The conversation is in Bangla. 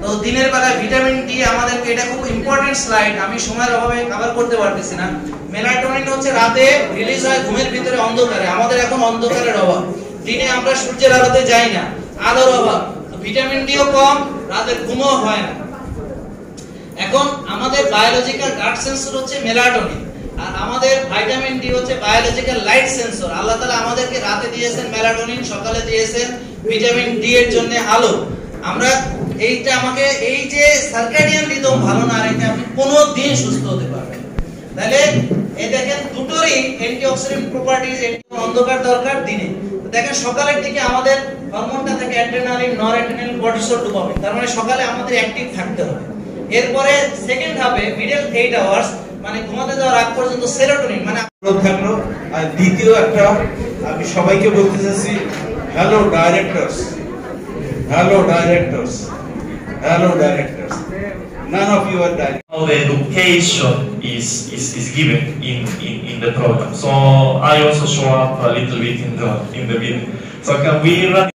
তো দিনের বেলায় ভিটামিন ডি আমাদেরকে, এটা খুব ইম্পর্টেন্ট স্লাইড, আমি সময়ের অভাবে কভার করতে পারতেছি না। মেলাটোনিন হচ্ছে রাতে রিলিজ হয় ঘুমের ভিতরে অন্ধকারে। আমাদের এখন অন্ধকারের অভাব, দিনে আমরা সূর্যের আলোতে যাই না, আলোর অভাব, তো ভিটামিন ডিও কম, রাতে ঘুমও হয় না। এখন আমাদের বায়োলজিক্যাল ডার্ক সেন্সর হচ্ছে মেলাটোনিন, আর আমাদের ভিটামিন ডি হচ্ছে বায়োলজিক্যাল লাইট সেন্সর। আল্লাহ তাআলা আমাদেরকে রাতে দিয়েছেন মেলাটোনিন, সকালে দিয়েছেন ভিটামিন ডি এর জন্য আলো। আমরা এইটা, আমাকে এই যে সার্কাডিয়ান রিদম ভালো না রেখে আপনি কোনো দিন সুস্থ হতে পারবেন। তাহলে এই দেখেন দুটোরই অ্যান্টিঅক্সিডেন্ট প্রপার্টিজ, অন্ধকার দরকার দিনে। দেখেন সকালের দিকে আমাদের হরমোনটা থাকে অ্যাড্রেনালিন, নরঅ্যাড্রেনালিন, কর্টিসল, ডোপামিন, তার মানে সকালে আমাদের অ্যাক্টিভ থাকতে হবে। এরপরে সেকেন্ড হাফে মিডল 8 আওয়ার্স মানে ঘুমাতে যাওয়ার আগ পর্যন্ত সেরোটোনিন মানে থাকলো। আর দ্বিতীয় একটা আমি সবাইকে বলতে চাচ্ছি, hello directors, hello directors, hello directors, none of you are directors. How the education is given in the program. So I also show up a little bit in the video. So can we run